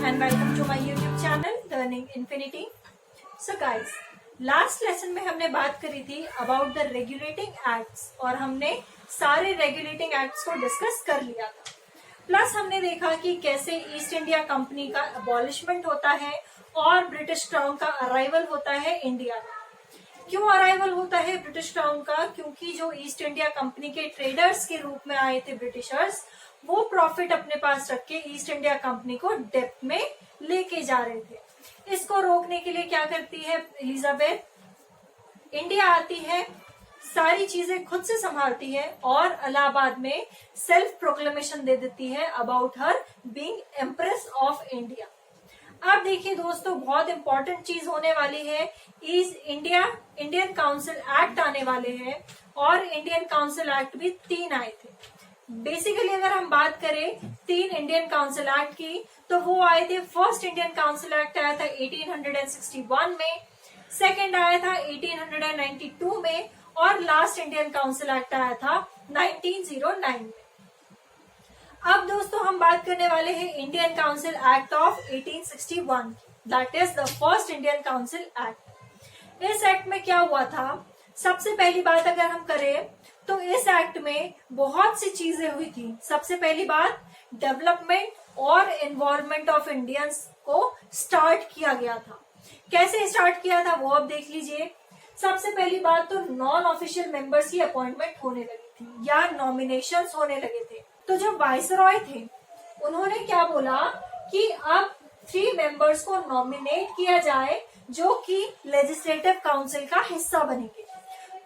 and welcome to my YouTube channel Learning Infinity. So guys, last lesson में हमने बात करी थी अबाउट द रेगुलेटिंग एक्ट्स और हमने सारे रेगुलेटिंग एक्ट्स को डिस्कस कर लिया था। प्लस हमने देखा कि कैसे ईस्ट इंडिया कंपनी का अबॉलिशमेंट होता है और ब्रिटिश क्राउन का अराइवल होता है इंडिया में। क्यों अराइवल होता है ब्रिटिश क्राउन का? क्योंकि जो ईस्ट इंडिया कंपनी के ट्रेडर्स के रूप में आए थे ब्रिटिशर्स, वो प्रॉफिट अपने पास रख के ईस्ट इंडिया कंपनी को डेप्थ में लेके जा रहे थे। इसको रोकने के लिए क्या करती है एलिजाबेथ? इंडिया आती है, सारी चीजें खुद से संभालती है और इलाहाबाद में सेल्फ प्रोक्लेमेशन दे देती है about her being empress of India. अब देखिए दोस्तों, बहुत इंपॉर्टेंट चीज होने वाली है। इंडियन काउंसिल एक्ट आने वाले हैं और इंडियन काउंसिल एक्ट भी 3 आए थे। बेसिकली अगर हम बात करें 3 इंडियन काउंसिल एक्ट की, तो वो आए थे। फर्स्ट इंडियन काउंसिल एक्ट आया था 1861 में, सेकेंड आया था 1892 में और लास्ट इंडियन काउंसिल एक्ट आया था 1909 में। अब दोस्तों हम बात करने वाले हैं Indian council act of 1861, that is the first Indian council act. इस एक्ट में क्या हुआ था? सबसे पहली बात अगर हम करें तो इस एक्ट में बहुत सी चीजें हुई थी। सबसे पहली बात, डेवलपमेंट और इन्वॉल्वमेंट ऑफ इंडियंस को स्टार्ट किया गया था। कैसे स्टार्ट किया था वो अब देख लीजिए। सबसे पहली बात तो नॉन ऑफिशियल मेंबर्स की अपॉइंटमेंट होने लगी थी या नॉमिनेशंस होने लगे थे। तो जो वाइसरॉय थे उन्होंने क्या बोला कि अब 3 मेंबर्स को नॉमिनेट किया जाए जो कि लेजिस्लेटिव काउंसिल का हिस्सा बनेंगे।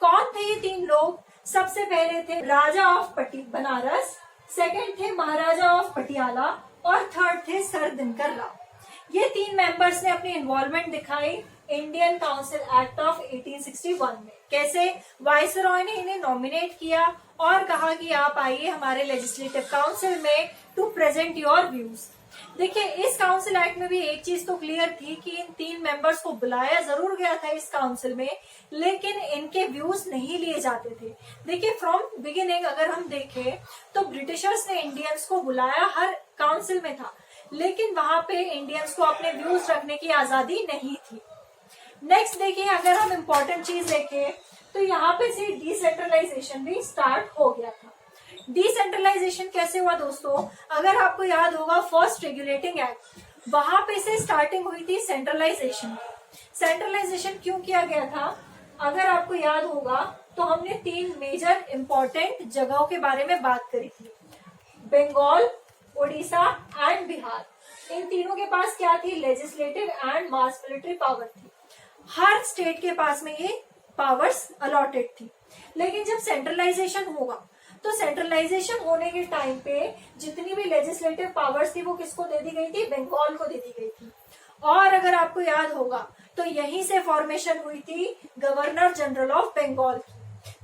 कौन थे ये 3 लोग? सबसे पहले थे राजा ऑफ बनारस, सेकंड थे महाराजा ऑफ पटियाला और थर्ड थे सर दिनकर राव। ये 3 मेंबर्स ने अपनी इन्वॉल्वमेंट दिखाई इंडियन काउंसिल एक्ट ऑफ 1861 में। कैसे? वाइसरॉय ने इन्हें नॉमिनेट किया और कहा कि आप आइए हमारे लेजिस्लेटिव काउंसिल में टू प्रेजेंट योर व्यूज। देखिए, इस काउंसिल एक्ट में भी एक चीज तो क्लियर थी कि इन 3 मेंबर्स को बुलाया जरूर गया था इस काउंसिल में, लेकिन इनके व्यूज नहीं लिए जाते थे। देखिए, फ्रॉम बिगिनिंग अगर हम देखें तो ब्रिटिशर्स ने इंडियंस को बुलाया, हर काउंसिल में था, लेकिन वहां पे इंडियंस को अपने व्यूज रखने की आजादी नहीं थी। नेक्स्ट देखिए, अगर हम इम्पोर्टेंट चीज देखें तो यहाँ पे से डिसेंट्रलाइजेशन भी स्टार्ट हो गया था। डिसेंट्रलाइजेशन कैसे हुआ दोस्तों? अगर आपको याद होगा फर्स्ट रेगुलेटिंग एक्ट, वहां पे से स्टार्टिंग हुई थी सेंट्रलाइजेशन। सेंट्रलाइजेशन क्यों किया गया था? अगर आपको याद होगा तो हमने 3 मेजर इंपॉर्टेंट जगहों के बारे में बात करी थी, बंगाल, उड़ीसा एंड बिहार। इन तीनों के पास क्या थी? Legislative and mass military power थी। हर स्टेट के पास में ये पावर्स अलॉटेड थी। लेकिन जब सेंट्रलाइजेशन होगा तो सेंट्रलाइजेशन होने के टाइम पे जितनी भी लेजिस्लेटिव पावर्स थी वो किसको दे दी गई थी? बंगाल को दे दी गई थी। और अगर आपको याद होगा तो यहीं से फॉर्मेशन हुई थी गवर्नर जनरल ऑफ बंगाल की,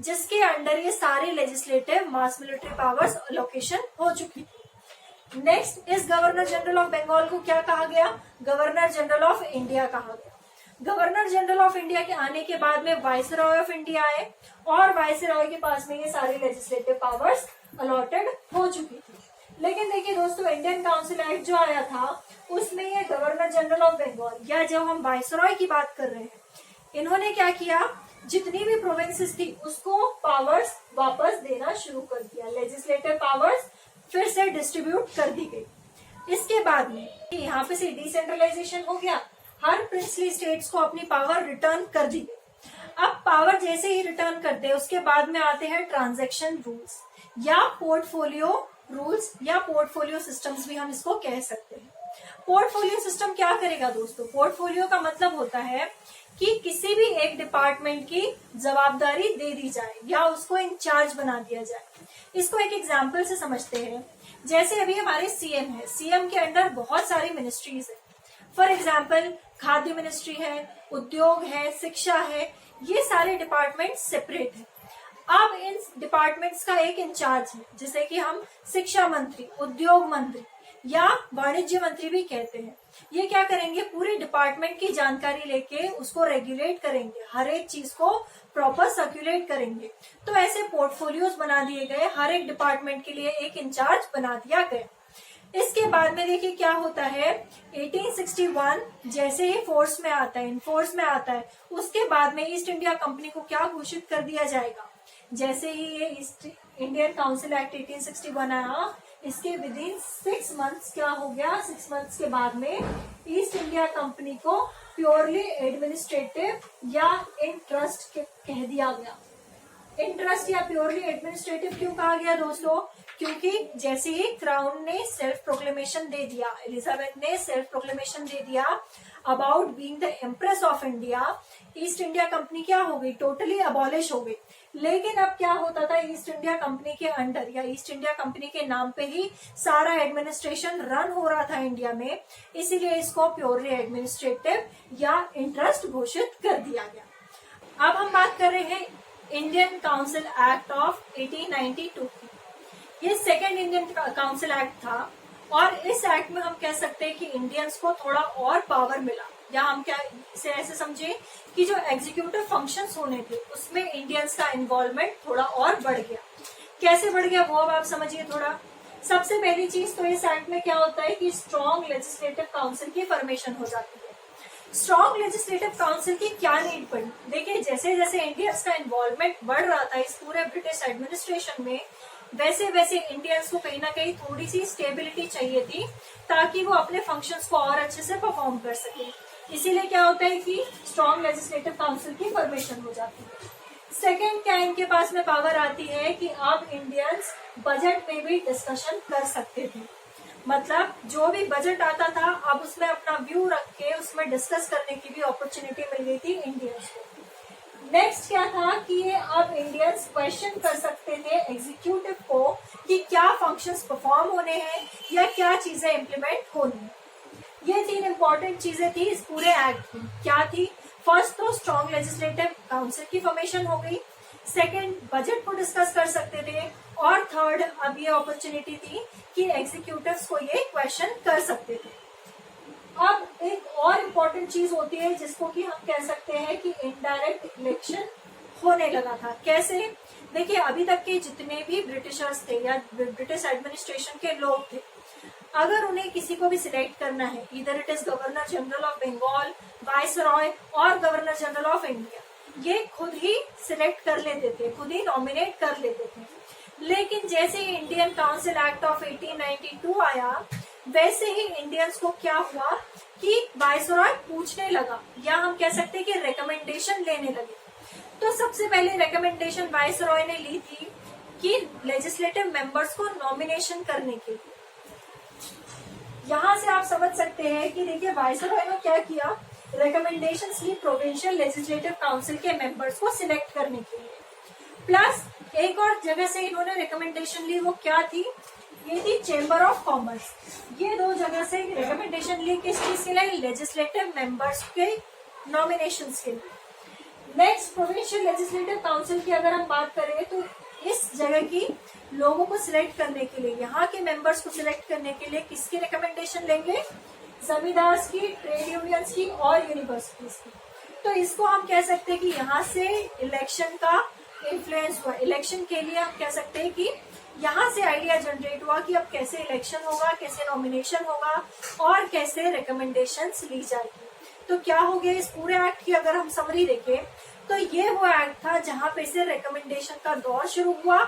जिसके अंडर ये सारे लेजिस्लेटिव मास मिलिट्री पावर्स अलोकेशन हो चुकी थी। नेक्स्ट, इस गवर्नर जनरल ऑफ बंगाल को क्या कहा गया? गवर्नर जनरल ऑफ इंडिया कहा गया। गवर्नर जनरल ऑफ इंडिया के आने के बाद में वाइसरॉय ऑफ इंडिया आए और वाइसरॉय के पास में ये सारी लेजिस्लेटिव पावर्स अलॉटेड हो चुकी थी। लेकिन देखिए दोस्तों, इंडियन काउंसिल एक्ट जो आया था उसमें ये गवर्नर जनरल ऑफ बंगाल या जब हम वाइसरॉय की बात कर रहे हैं, इन्होंने क्या किया? जितनी भी प्रोविंसेस थी उसको पावर्स वापस देना शुरू कर दिया। लेजिस्लेटिव पावर्स फिर से डिस्ट्रीब्यूट कर दी गई। इसके बाद में यहाँ पे से डिसेंट्रलाइजेशन हो गया, हर प्रिंसली स्टेट्स को अपनी पावर रिटर्न कर दी गई। अब पावर जैसे ही रिटर्न करते हैं उसके बाद में आते हैं ट्रांजैक्शन रूल्स या पोर्टफोलियो रूल्स या पोर्टफोलियो सिस्टम्स भी हम इसको कह सकते हैं। पोर्टफोलियो सिस्टम क्या करेगा दोस्तों? पोर्टफोलियो का मतलब होता है कि किसी भी एक डिपार्टमेंट की जवाबदारी दे दी जाए या उसको इंचार्ज बना दिया जाए। इसको एक एग्जाम्पल से समझते हैं। जैसे अभी हमारे सीएम है, सीएम के अंडर बहुत सारी मिनिस्ट्रीज है। फॉर एग्जाम्पल खाद्य मिनिस्ट्री है, उद्योग है, शिक्षा है, ये सारे डिपार्टमेंट सेपरेट है। अब इन डिपार्टमेंट्स का एक इंचार्ज है, जिसे कि हम शिक्षा मंत्री, उद्योग मंत्री या वाणिज्य मंत्री भी कहते हैं। ये क्या करेंगे? पूरे डिपार्टमेंट की जानकारी लेके उसको रेगुलेट करेंगे, हर एक चीज को प्रॉपर सर्कुलेट करेंगे। तो ऐसे पोर्टफोलियोज बना दिए गए, हर एक डिपार्टमेंट के लिए एक इंचार्ज बना दिया गया। इसके बाद में देखिए क्या होता है, 1861 जैसे ही फोर्स में आता है, इन फोर्स में आता है, उसके बाद में ईस्ट इंडिया कंपनी को क्या घोषित कर दिया जाएगा, जैसे ही ये ईस्ट इंडियन काउंसिल एक्ट 1861 आया, इसके विद इन 6 मंथ्स क्या हो गया, 6 मंथ्स के बाद में ईस्ट इंडिया कंपनी को प्योरली एडमिनिस्ट्रेटिव या इन ट्रस्ट कह दिया गया। इंटरेस्ट या प्योरली एडमिनिस्ट्रेटिव क्यों कहा गया दोस्तों, क्योंकि जैसे ही क्राउन ने सेल्फ प्रोक्लेमेशन दे दिया, एलिजाबेथ ने सेल्फ प्रोक्लेमेशन दे दिया about being the empress of India, east India company क्या हो गई, टोटली अबॉलिश हो गई। लेकिन अब क्या होता था, ईस्ट इंडिया कंपनी के अंडर या ईस्ट इंडिया कंपनी के नाम पे ही सारा एडमिनिस्ट्रेशन रन हो रहा था इंडिया में, इसीलिए इसको प्योरली एडमिनिस्ट्रेटिव या इंटरेस्ट घोषित कर दिया गया। अब हम बात कर रहे हैं इंडियन काउंसिल एक्ट ऑफ 1892 की। ये सेकेंड इंडियन काउंसिल एक्ट था और इस एक्ट में हम कह सकते हैं कि इंडियंस को थोड़ा और पावर मिला, या हम क्या इसे ऐसे समझे कि जो एग्जीक्यूटिव फंक्शंस होने थे उसमें इंडियंस का इन्वॉल्वमेंट थोड़ा और बढ़ गया। कैसे बढ़ गया वो अब आप समझिए थोड़ा। सबसे पहली चीज तो इस एक्ट में क्या होता है कि स्ट्रॉन्ग लेजिस्लेटिव काउंसिल की फॉर्मेशन हो जाती है। स्ट्रॉन्ग लेजिस्लेटिव काउंसिल की क्या नीड पड़ी, देखिए जैसे जैसे इंडियंस का इन्वॉल्वमेंट बढ़ रहा था इस पूरे ब्रिटिश एडमिनिस्ट्रेशन में, वैसे वैसे इंडियंस को कहीं ना कहीं थोड़ी सी स्टेबिलिटी चाहिए थी ताकि वो अपने फंक्शंस को और अच्छे से परफॉर्म कर सके। इसीलिए क्या होता है कि स्ट्रॉन्ग लेजिस्लेटिव काउंसिल की फॉर्मेशन हो जाती है। सेकेंड क्या इनके पास में पावर आती है कि अब इंडियंस बजट में भी डिस्कशन कर सकते थे, मतलब जो भी बजट आता था अब उसमें अपना व्यू रख के उसमें डिस्कस करने की भी अपॉर्चुनिटी मिल गई थी इंडियंस को। नेक्स्ट क्या था कि ये अब इंडियंस क्वेश्चन कर सकते थे एग्जीक्यूटिव को कि क्या फंक्शंस परफॉर्म होने हैं या क्या चीजें इम्प्लीमेंट होनी है। ये 3 इंपॉर्टेंट चीजें थी इस पूरे एक्ट की। क्या थी, फर्स्ट तो स्ट्रॉन्ग लेजिस्लेटिव काउंसिल की फॉर्मेशन हो गई, सेकेंड बजट को डिस्कस कर सकते थे, और थर्ड अब ये अपॉर्चुनिटी थी कि एग्जीक्यूटिव्स को ये क्वेश्चन कर सकते थे। अब एक और इम्पोर्टेंट चीज होती है जिसको कि हम कह सकते हैं कि इनडायरेक्ट इलेक्शन होने लगा था। कैसे, देखिए अभी तक के जितने भी ब्रिटिशर्स थे या ब्रिटिश एडमिनिस्ट्रेशन के लोग थे, अगर उन्हें किसी को भी सिलेक्ट करना है, इधर it is governor general of Bengal, viceroy और गवर्नर जनरल ऑफ इंडिया, ये खुद ही सिलेक्ट कर लेते थे, खुद ही नॉमिनेट कर लेते थे। लेकिन जैसे ही इंडियन काउंसिल एक्ट ऑफ 1892 आया, वैसे ही इंडियंस को क्या हुआ कि वाइसरॉय पूछने लगा, या हम कह सकते हैं कि रिकमेंडेशन लेने लगे। तो सबसे पहले रिकमेंडेशन वाइसरॉय ने ली थी कि लेजिस्लेटिव मेंबर्स को नॉमिनेशन करने के लिए। यहां से आप समझ सकते हैं कि देखिए वाइसरॉय ने क्या किया, रिकमेंडेशन ली प्रोविंशियल लेजिस्लेटिव काउंसिल के मेंबर्स को सिलेक्ट करने के लिए। प्लस एक और जगह से इन्होंने रिकमेंडेशन ली, वो क्या थी, ये थी चेंबर ऑफ कॉमर्स। ये 2 जगह से रिकमेंडेशन ली किस चीज के लिए, लेजिस्लेटिव मेंबर्स के नॉमिनेशन के लिए। नेक्स्ट प्रोविंशियल लेजिस्लेटिव काउंसिल की अगर हम बात करें तो इस जगह की लोगों को सिलेक्ट करने के लिए, यहाँ के मेंबर्स को सिलेक्ट करने के लिए किसकी रिकमेंडेशन लेंगे, जमींदार की, ट्रेड यूनियंस की और यूनिवर्सिटीज की। तो इसको हम कह सकते हैं कि यहाँ से इलेक्शन का इन्फ्लुएंस हुआ। इलेक्शन के लिए हम कह सकते हैं कि यहाँ से आइडिया जनरेट हुआ कि अब कैसे इलेक्शन होगा, कैसे नॉमिनेशन होगा और कैसे रिकमेंडेशंस ली जाएगी। तो क्या हो गया इस पूरे एक्ट की अगर हम समरी देखें तो ये वो एक्ट था जहां पे से रिकमेंडेशन का दौर शुरू हुआ,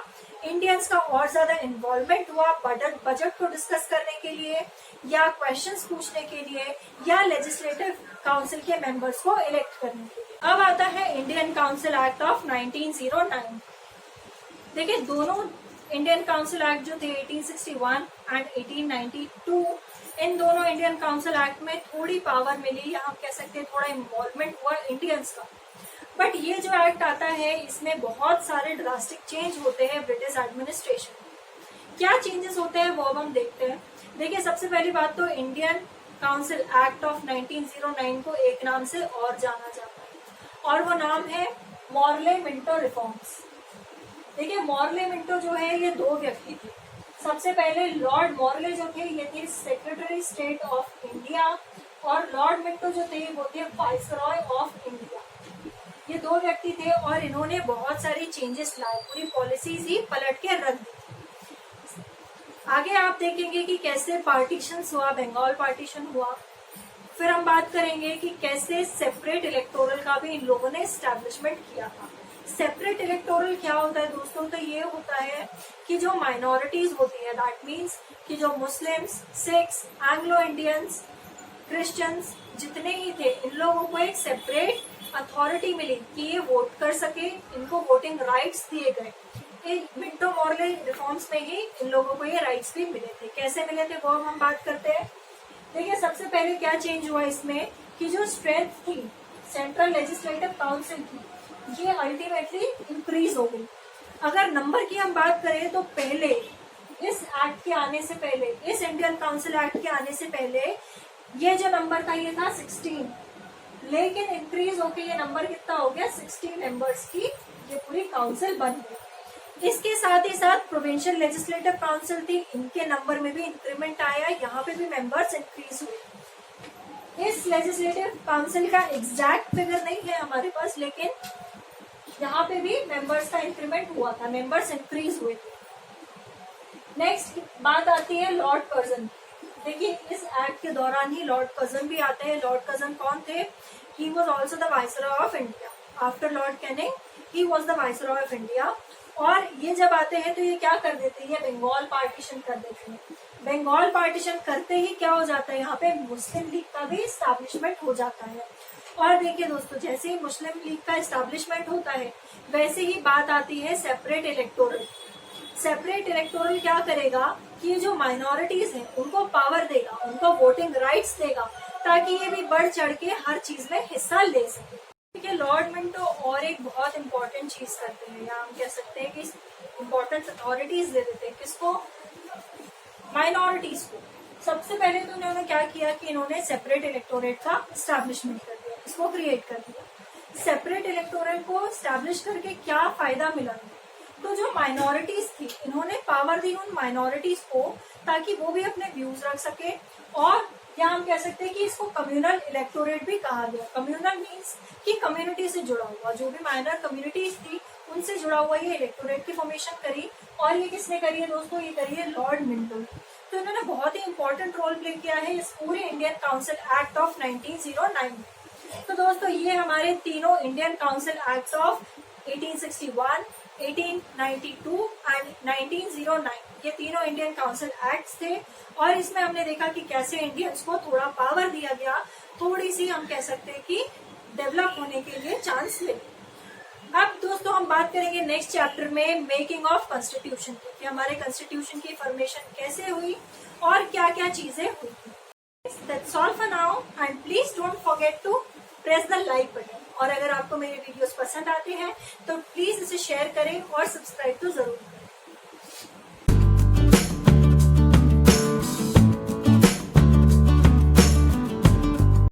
इंडियंस का और ज्यादा इन्वॉल्वमेंट हुआ बजट को डिस्कस करने के लिए या क्वेश्चंस पूछने के लिए या लेजिस्लेटिव काउंसिल के मेंबर्स को इलेक्ट करने के लिए। अब आता है इंडियन काउंसिल एक्ट ऑफ 1909। देखिए दोनों इंडियन काउंसिल एक्ट जो थे 1861 एंड 1892, इन दोनों इंडियन काउंसिल एक्ट में थोड़ी पावर मिली या हम कह सकते हैं थोड़ा इन्वॉल्वमेंट हुआ इंडियंस का। बट ये जो एक्ट आता है इसमें बहुत सारे ड्रास्टिक चेंज होते हैं ब्रिटिश एडमिनिस्ट्रेशन में। क्या चेंजेस होते हैं वो अब हम देखते हैं। देखिए सबसे पहली बात तो इंडियन काउंसिल एक्ट ऑफ 1909 को एक नाम से और जाना जाता है और वो नाम है मॉर्ले मिंटो रिफॉर्म्स। देखिए मॉर्ले मिंटो जो है ये 2 व्यक्ति थे। सबसे पहले लॉर्ड मॉर्ले जो थे ये थे सेक्रेटरी स्टेट ऑफ इंडिया और लॉर्ड मिंटो जो थे वो थे वाइसरॉय ऑफ इंडिया। ये 2 व्यक्ति थे और इन्होंने बहुत सारी चेंजेस लाए, पूरी पॉलिसीज ही पलट के रख दी। आगे आप देखेंगे कि कैसे पार्टीशन हुआ, बंगाल पार्टीशन हुआ। फिर हम बात करेंगे कि कैसे सेपरेट इलेक्टोरल का भी इन लोगों ने एस्टैब्लिशमेंट किया था। सेपरेट इलेक्टोरल क्या होता है दोस्तों? तो ये होता है कि जो माइनॉरिटीज होती है, दैट मीन्स कि जो Muslims, Sikhs, Anglo Indians, Christians जितने ही थे, इन लोगों को एक सेपरेट अथॉरिटी मिली कि ये वोट कर सके, इनको वोटिंग राइट्स दिए गए। मिंटो मॉर्ले रिफॉर्म्स में ही इन लोगों को ये राइट्स भी मिले थे। कैसे मिले थे वो हम बात करते हैं। देखिए, सबसे पहले क्या चेंज हुआ इसमें कि जो स्ट्रेंथ थी सेंट्रल लेजिस्लेटिव काउंसिल की, ये अल्टीमेटली इंक्रीज हो गई। अगर नंबर की हम बात करें तो पहले इस एक्ट के आने से पहले, इस इंडियन काउंसिल एक्ट के आने से पहले ये जो नंबर था ये था 16, लेकिन इंक्रीज होके ये नंबर कितना हो गया? 60 मेंबर्स की ये पूरी काउंसिल बन गई। इसके साथ ही साथ प्रोविंशियल लेजिस्लेटिव काउंसिल थी, इनके नंबर में भी इंक्रीमेंट आया, यहाँ पे भी मेंबर्स इंक्रीज हुए। इस लेजिस्लेटिव काउंसिल का एग्जैक्ट फिगर नहीं है हमारे पास, लेकिन यहाँ पे भी मेंबर्स का इंक्रीमेंट हुआ था, मेंबर्स इंक्रीज हुए थे। नेक्स्ट बात आती है लॉर्ड कर्जन। देखिए, इस एक्ट के दौरान ही लॉर्ड कर्जन भी आते हैं। लॉर्ड कर्जन कौन थे? He was also the viceroy of India. After Lord Canning he was the viceroy of India. और ये जब आते हैं तो ये क्या कर देते हैं? बंगाल पार्टीशन कर देते हैं। बंगाल पार्टीशन करते ही क्या हो जाता है? यहाँ पे मुस्लिम लीग का भी एस्टैब्लिशमेंट हो जाता है। और देखिए दोस्तों, जैसे ही मुस्लिम लीग का एस्टैब्लिशमेंट होता है, वैसे ही बात आती है सेपरेट इलेक्टोरल। सेपरेट इलेक्टोरल क्या करेगा कि ये जो माइनॉरिटीज हैं उनको पावर देगा, उनको वोटिंग राइट्स देगा, ताकि ये भी बढ़ चढ़ के हर चीज में हिस्सा ले सके। ठीक है, लॉर्ड मिंटो और एक बहुत इंपॉर्टेंट चीज करते हैं, या हम कह सकते हैं कि इंपॉर्टेंट अथॉरिटीज दे देते हैं। किसको? माइनॉरिटीज को। सबसे पहले तो इन्होंने क्या किया कि इन्होंने सेपरेट इलेक्टोरेट का एस्टैब्लिशमेंट कर दिया, इसको क्रिएट कर दिया। सेपरेट इलेक्टोरेट को एस्टैब्लिश करके क्या फायदा मिला? तो जो माइनॉरिटीज थी, इन्होंने पावर दी उन माइनॉरिटीज को ताकि वो भी अपने व्यूज रख सके। और या हम कह सकते हैं कि इसको कम्युनल इलेक्टोरेट भी कहा गया। कम्युनल मीन्स कि कम्युनिटी से जुड़ा हुआ, जो भी माइनर कम्युनिटीज थी उनसे जुड़ा हुआ ये इलेक्टोरेट की फॉर्मेशन करी। और ये किसने करी है दोस्तों? ये करी है लॉर्ड मिंटो। तो इन्होंने बहुत ही इंपॉर्टेंट रोल प्ले किया है इस पूरे इंडियन काउंसिल एक्ट ऑफ 1909 में। तो दोस्तों, ये हमारे तीनों Indian council act of 1861, 1892 and 1909, ये तीनों इंडियन काउंसिल एक्ट्स थे। और इसमें हमने देखा कि कैसे इंडियंस को थोड़ा पावर दिया गया, थोड़ी सी हम कह सकते हैं कि डेवलप होने के लिए चांस मिले। अब दोस्तों हम बात करेंगे नेक्स्ट चैप्टर में मेकिंग ऑफ कॉन्स्टिट्यूशन की, कि हमारे कॉन्स्टिट्यूशन की फॉर्मेशन कैसे हुई और क्या क्या चीजें हुई। That's all for now and please don't forget to press the like button। और अगर आपको मेरे वीडियोस पसंद आते हैं तो प्लीज इसे शेयर करें और सब्सक्राइब तो जरूर करें।